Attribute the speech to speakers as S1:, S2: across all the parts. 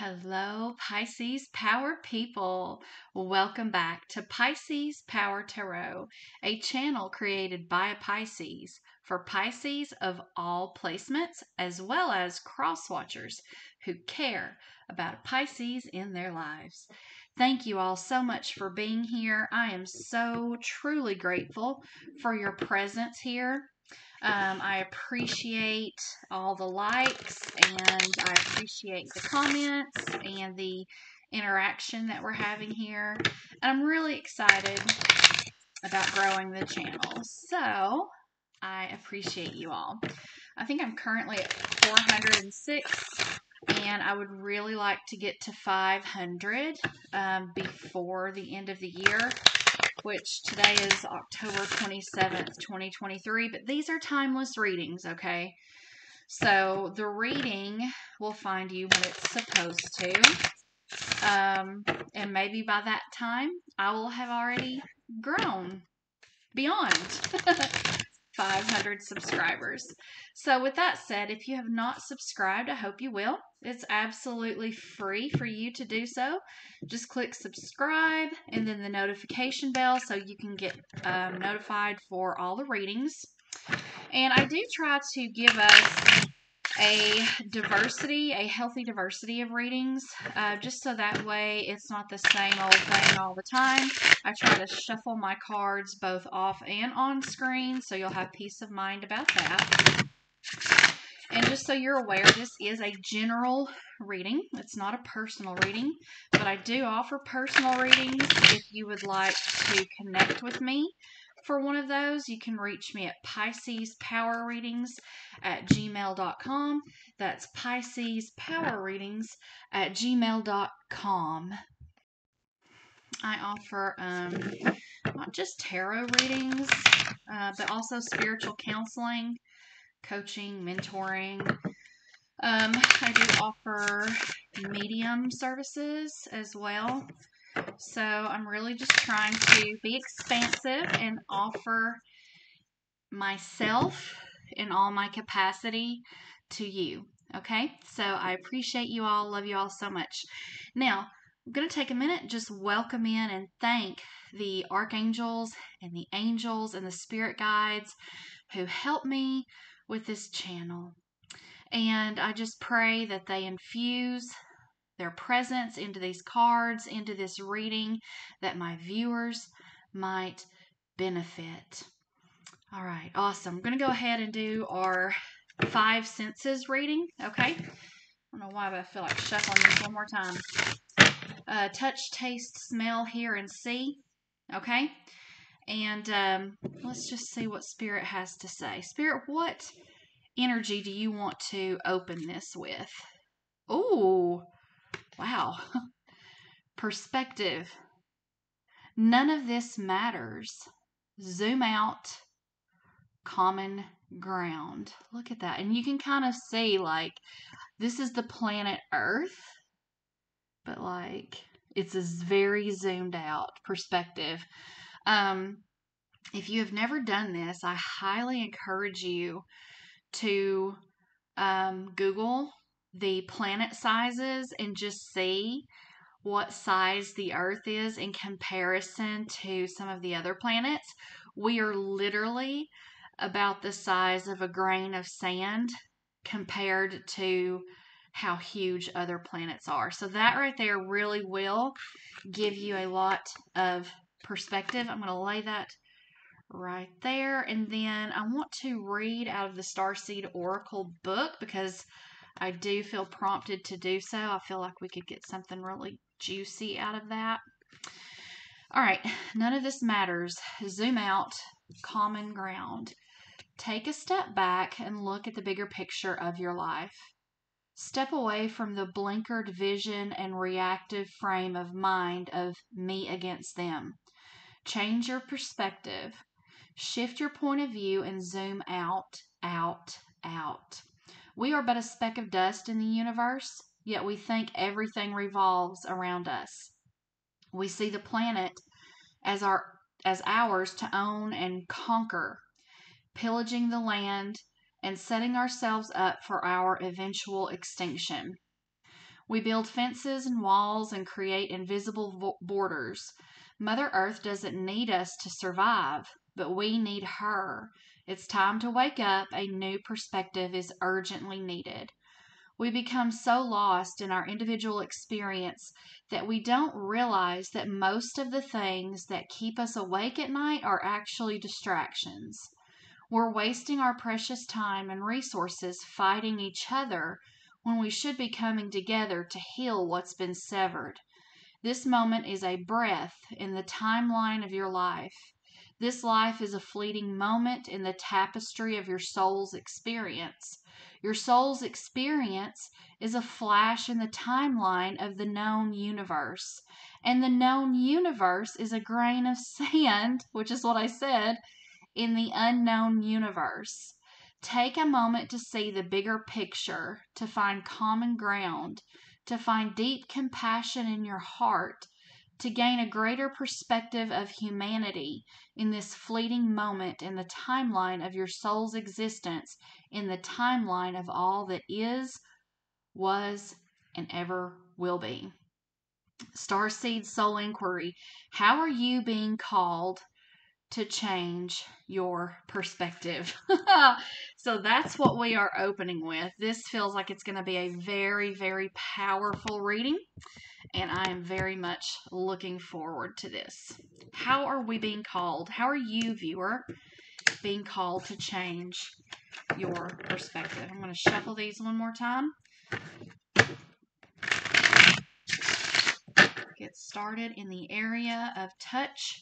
S1: Hello, Pisces Power people. Welcome back to Pisces Power Tarot, a channel created by Pisces for Pisces of all placements, as well as cross watchers who care about Pisces in their lives. Thank you all so much for being here. I am so truly grateful for your presence here. I appreciate all the likes and I appreciate the comments and the interaction that we're having here. And I'm really excited about growing the channel. So I appreciate you all. I think I'm currently at 406 and I would really like to get to 500 before the end of the year, which today is October 27th, 2023, but these are timeless readings, okay? So the reading will find you when it's supposed to, and maybe by that time, I will have already grown beyond 500 subscribers. So with that said, if you have not subscribed, I hope you will. It's absolutely free for you to do so. Just click subscribe and then the notification bell so you can get notified for all the readings. And I do try to give us a healthy diversity of readings, just so that way it's not the same old thing all the time. I try to shuffle my cards both off and on screen, so you'll have peace of mind about that. And just so you're aware, this is a general reading. It's not a personal reading, but I do offer personal readings. If you would like to connect with me for one of those, you can reach me at PiscesPowerReadings@gmail.com. That's PiscesPowerReadings@gmail.com. I offer not just tarot readings, but also spiritual counseling, coaching, mentoring. I do offer medium services as well. So I'm really just trying to be expansive and offer myself in all my capacity to you. Okay? So I appreciate you all. Love you all so much. Now, I'm going to take a minute, just welcome in and thank the archangels and the angels and the spirit guides who help me with this channel. And I just pray that they infuse their presence into these cards, into this reading, that my viewers might benefit. All right, awesome. I'm going to go ahead and do our 5 senses reading, okay? I don't know why, but I feel like shuffling this one more time. Touch, taste, smell, hear, and see, okay? And let's just see what Spirit has to say. Spirit, what energy do you want to open this with? Oh, wow. Perspective. None of this matters. Zoom out. Common ground. Look at that. And you can kind of see, like, this is the planet Earth, but, like, it's a very zoomed out perspective. If you have never done this, I highly encourage you to Google the planet sizes and just see what size the Earth is in comparison to some of the other planets. We are literally about the size of a grain of sand compared to how huge other planets are. So that right there really will give you a lot of perspective. I'm going to lay that right there. And then I want to read out of the Starseed Oracle book because I do feel prompted to do so. I feel like we could get something really juicy out of that. All right, none of this matters. Zoom out, common ground. Take a step back and look at the bigger picture of your life. Step away from the blinkered vision and reactive frame of mind of me against them. Change your perspective. Shift your point of view and zoom out, out, out. We are but a speck of dust in the universe, yet we think everything revolves around us. We see the planet as ours to own and conquer, pillaging the land and setting ourselves up for our eventual extinction. We build fences and walls and create invisible borders. Mother Earth doesn't need us to survive, but we need her. It's time to wake up. A new perspective is urgently needed. We become so lost in our individual experience that we don't realize that most of the things that keep us awake at night are actually distractions. We're wasting our precious time and resources fighting each other when we should be coming together to heal what's been severed. This moment is a breath in the timeline of your life. This life is a fleeting moment in the tapestry of your soul's experience. Your soul's experience is a flash in the timeline of the known universe. And the known universe is a grain of sand, which is what I said, in the unknown universe. Take a moment to see the bigger picture, to find common ground, to find deep compassion in your heart, to gain a greater perspective of humanity in this fleeting moment in the timeline of your soul's existence, in the timeline of all that is, was, and ever will be. Starseed Soul Inquiry. How are you being called to change your perspective? So that's what we are opening with. This feels like it's going to be a very, very powerful reading, and I am very much looking forward to this. How are we being called? How are you, viewer, being called to change your perspective? I'm going to shuffle these one more time. Get started in the area of touch.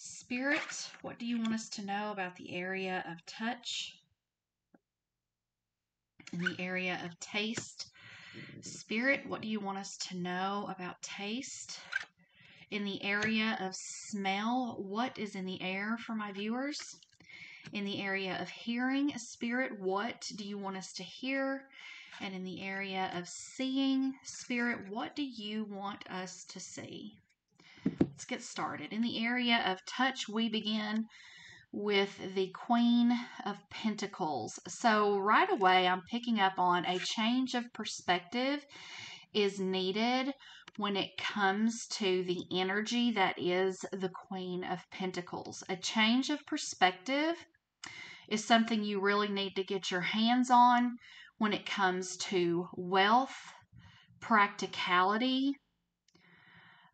S1: Spirit, what do you want us to know about the area of touch? In the area of taste. Spirit, what do you want us to know about taste? In the area of smell, what is in the air for my viewers? In the area of hearing, Spirit, what do you want us to hear? And in the area of seeing, Spirit, what do you want us to see? Let's get started. In the area of touch, we begin with the Queen of Pentacles. So right away, I'm picking up on a change of perspective is needed when it comes to the energy that is the Queen of Pentacles. A change of perspective is something you really need to get your hands on when it comes to wealth, practicality,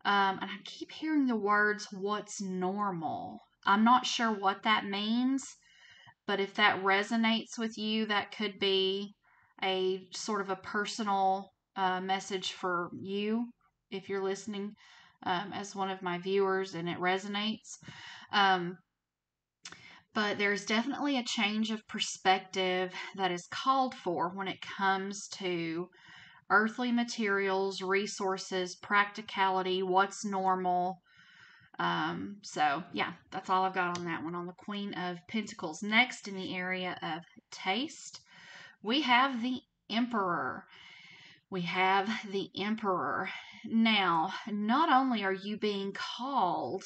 S1: and I keep hearing the words, what's normal. I'm not sure what that means, but if that resonates with you, that could be a sort of a personal message for you if you're listening as one of my viewers and it resonates. But there's definitely a change of perspective that is called for when it comes to earthly materials, resources, practicality, what's normal. So yeah, that's all I've got on that one, on the Queen of Pentacles. Next, in the area of taste, we have the Emperor. We have the Emperor. Now, not only are you being called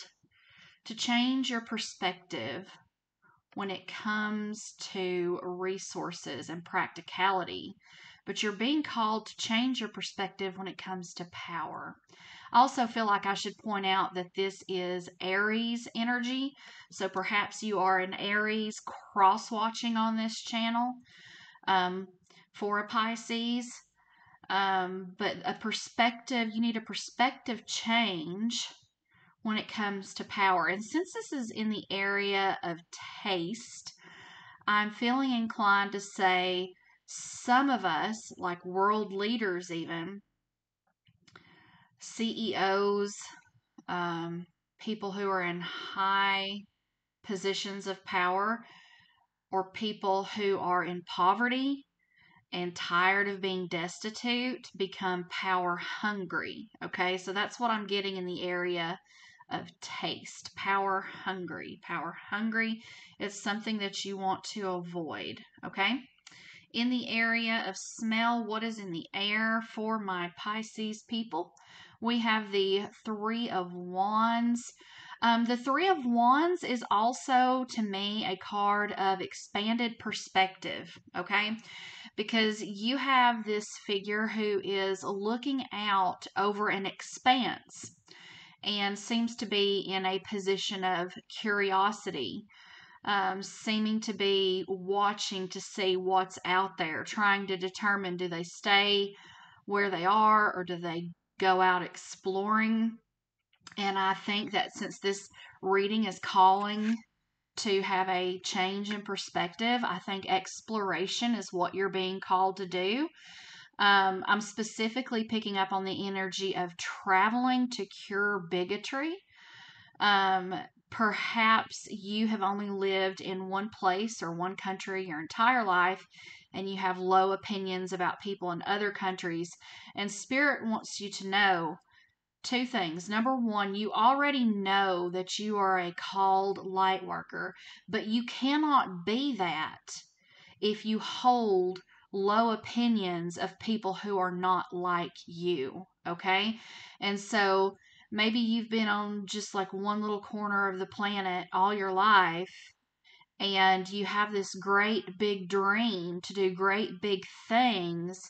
S1: to change your perspective when it comes to resources and practicality, but you're being called to change your perspective when it comes to power. I also feel like I should point out that this is Aries energy, so perhaps you are an Aries cross-watching on this channel for a Pisces, but a perspective, you need a perspective change when it comes to power. And since this is in the area of taste, I'm feeling inclined to say some of us, like world leaders even, CEOs, people who are in high positions of power, or people who are in poverty and tired of being destitute, become power hungry. Okay, so that's what I'm getting in the area of taste. Power hungry. Power hungry is something that you want to avoid. Okay. In the area of smell, what is in the air for my Pisces people? We have the Three of Wands. The Three of Wands is also, to me, a card of expanded perspective, okay? because you have this figure who is looking out over an expanse and seems to be in a position of curiosity, seeming to be watching to see what's out there, trying to determine, do they stay where they are or do they go out exploring? And I think that since this reading is calling to have a change in perspective, I think exploration is what you're being called to do. I'm specifically picking up on the energy of traveling to cure bigotry. Um, Perhaps you have only lived in one place or one country your entire life, and you have low opinions about people in other countries. And Spirit wants you to know two things. Number one, you already know that you are a called light worker, but you cannot be that if you hold low opinions of people who are not like you. Okay. And so maybe you've been on just like one little corner of the planet all your life, and you have this great big dream to do great big things,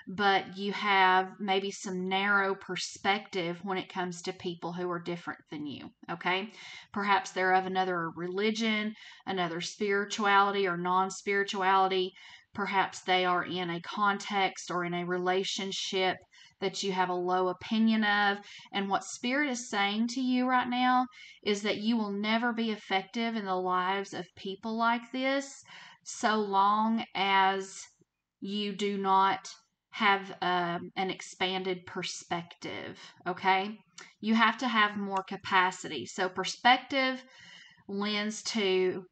S1: but you have maybe some narrow perspective when it comes to people who are different than you. Okay. Perhaps they're of another religion, another spirituality or non spirituality. Perhaps they are in a context or in a relationship that you have a low opinion of. And what Spirit is saying to you right now is that you will never be effective in the lives of people like this so long as you do not have an expanded perspective. Okay. You have to have more capacity. So perspective lends to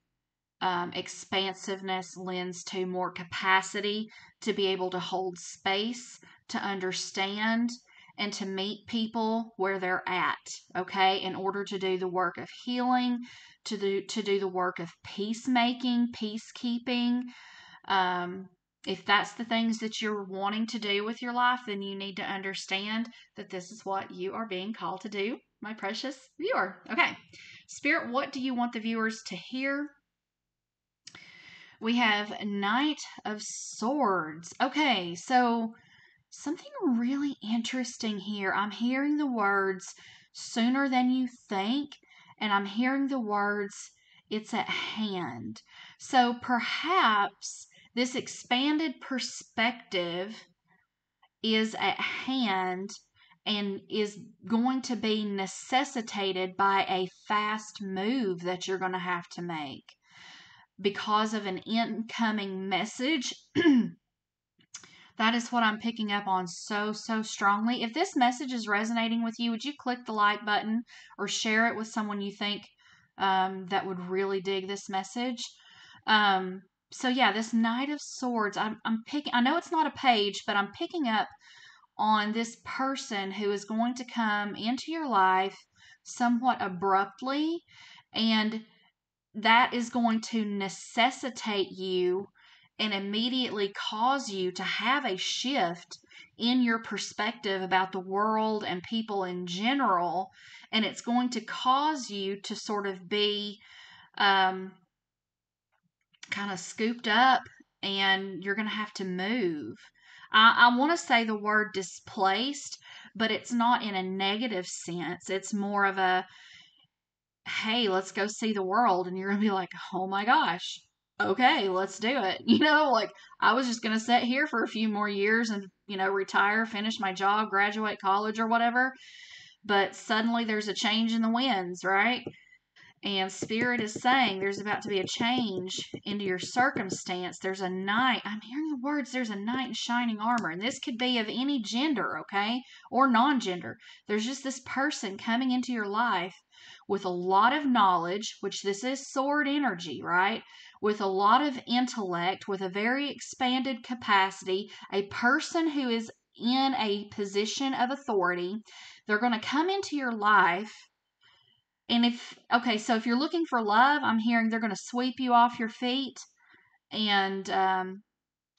S1: expansiveness, lends to more capacity to be able to hold space, to understand, and to meet people where they're at, okay, in order to do the work of healing, to do the work of peacemaking, peacekeeping. If that's the things that you're wanting to do with your life, then you need to understand that this is what you are being called to do, my precious viewer. Okay, Spirit, what do you want the viewers to hear? We have Knight of Swords. Okay, so something really interesting here. I'm hearing the words sooner than you think, and I'm hearing the words it's at hand. So perhaps this expanded perspective is at hand and is going to be necessitated by a fast move that you're going to have to make because of an incoming message. That is what I'm picking up on so, so strongly. If this message is resonating with you, would you click the like button or share it with someone you think that would really dig this message? So yeah, this Knight of Swords, I'm picking, I know it's not a page, but I'm picking up on this person who is going to come into your life somewhat abruptly, and that is going to necessitate you and immediately cause you to have a shift in your perspective about the world and people in general. And it's going to cause you to sort of be kind of scooped up, and you're going to have to move. I want to say the word displaced, but it's not in a negative sense. It's more of a, hey, let's go see the world. And you're going to be like, oh my gosh, okay, let's do it. Like I was just going to sit here for a few more years and, retire, finish my job, graduate college or whatever. But suddenly there's a change in the winds, right? And Spirit is saying there's about to be a change into your circumstance. There's a knight. I'm hearing the words, there's a knight in shining armor. And this could be of any gender, okay? Or non gender. There's just this person coming into your life with a lot of knowledge, which this is sword energy, right? With a lot of intellect, with a very expanded capacity, a person who is in a position of authority. They're going to come into your life. And so if you're looking for love, I'm hearing they're going to sweep you off your feet and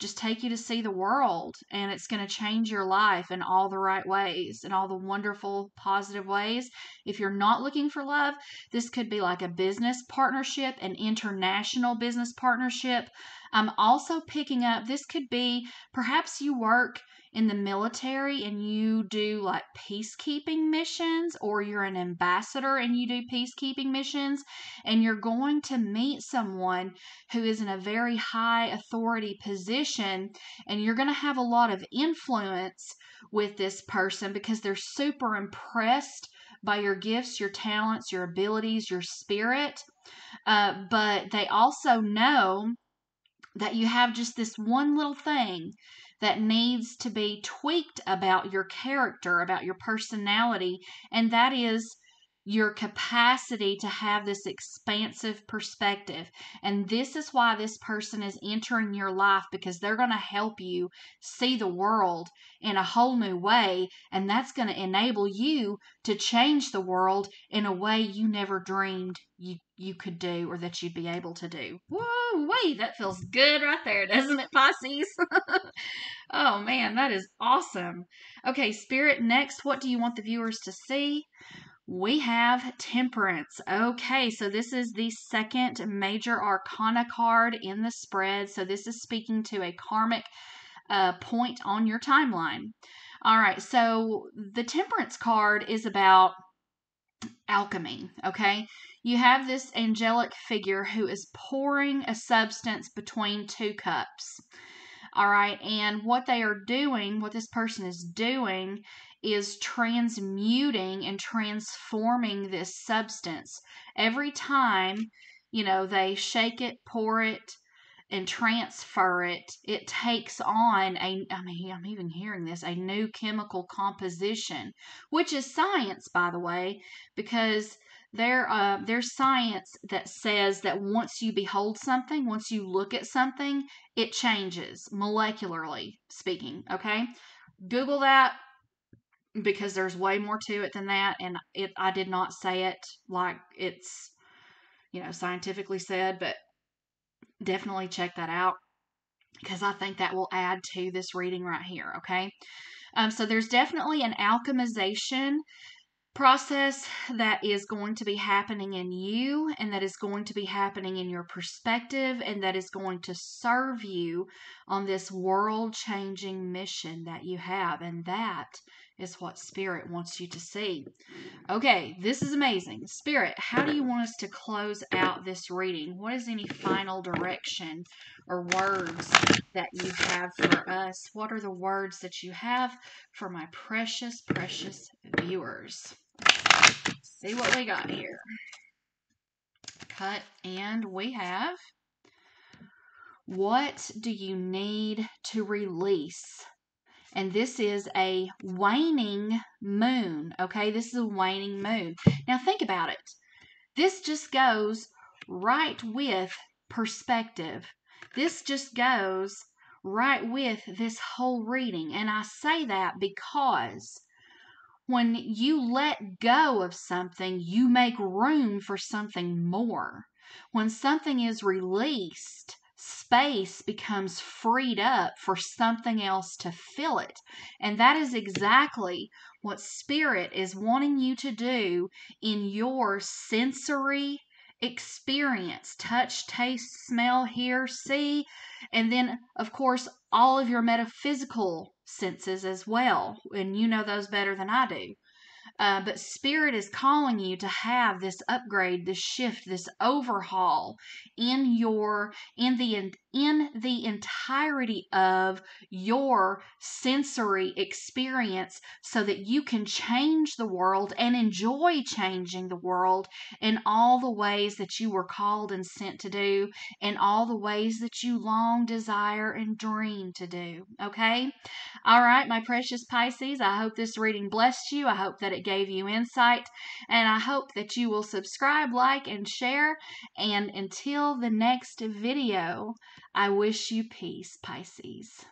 S1: just take you to see the world, and it's going to change your life in all the right ways, in all the wonderful, positive ways. If you're not looking for love, this could be like a business partnership, an international business partnership. I'm also picking up, this could be perhaps you work in the military and you do like peacekeeping missions, or you're an ambassador and you do peacekeeping missions, and you're going to meet someone who is in a very high authority position, and you're going to have a lot of influence with this person because they're super impressed by your gifts, your talents, your abilities, your spirit. But they also know that you have just this one little thing that needs to be tweaked about your character, about your personality, and that is your capacity to have this expansive perspective. And this is why this person is entering your life, because they're going to help you see the world in a whole new way, and that's going to enable you to change the world in a way you never dreamed you could do, or that you'd be able to do. Whoa, wait, that feels good right there, doesn't it, Pisces? Oh man, that is awesome. Okay, Spirit, next, what do you want the viewers to see? We have Temperance. Okay, so this is the second major arcana card in the spread. So this is speaking to a karmic point on your timeline. All right, so the Temperance card is about alchemy, okay? You have this angelic figure who is pouring a substance between two cups. All right, and what they are doing, what this person is doing, is transmuting and transforming this substance. Every time, they shake it, pour it, and transfer it, it takes on I'm even hearing this, a new chemical composition, which is science, by the way, because there's science that says that once you behold something, once you look at something, it changes, molecularly speaking, okay? Google that, because there's way more to it than that, and I did not say it like it's, scientifically said, but definitely check that out, because I think that will add to this reading right here, okay? So there's definitely an alchemization process that is going to be happening in you, and that is going to be happening in your perspective, and that is going to serve you on this world-changing mission that you have, and that is what Spirit wants you to see. Okay, this is amazing. Spirit, how do you want us to close out this reading? What is any final direction or words that you have for us? What are the words that you have for my precious, precious viewers? Let's see what we got here. Cut, and we have, what do you need to release? And this is a waning moon, okay? This is a waning moon. Now think about it. This just goes right with perspective. This just goes right with this whole reading. And I say that because when you let go of something, you make room for something more. When something is released, space becomes freed up for something else to fill it. And that is exactly what Spirit is wanting you to do in your sensory experience: touch, taste, smell, hear, see, and then, of course, all of your metaphysical senses as well. And you know those better than I do. But Spirit is calling you to have this upgrade, this shift, this overhaul in the entirety of your sensory experience, so that you can change the world and enjoy changing the world in all the ways that you were called and sent to do, in all the ways that you long, desire, and dream to do. Okay? All right, my precious Pisces, I hope this reading blessed you. I hope that it gave you insight, and I hope that you will subscribe, like, and share. And until the next video, I wish you peace, Pisces.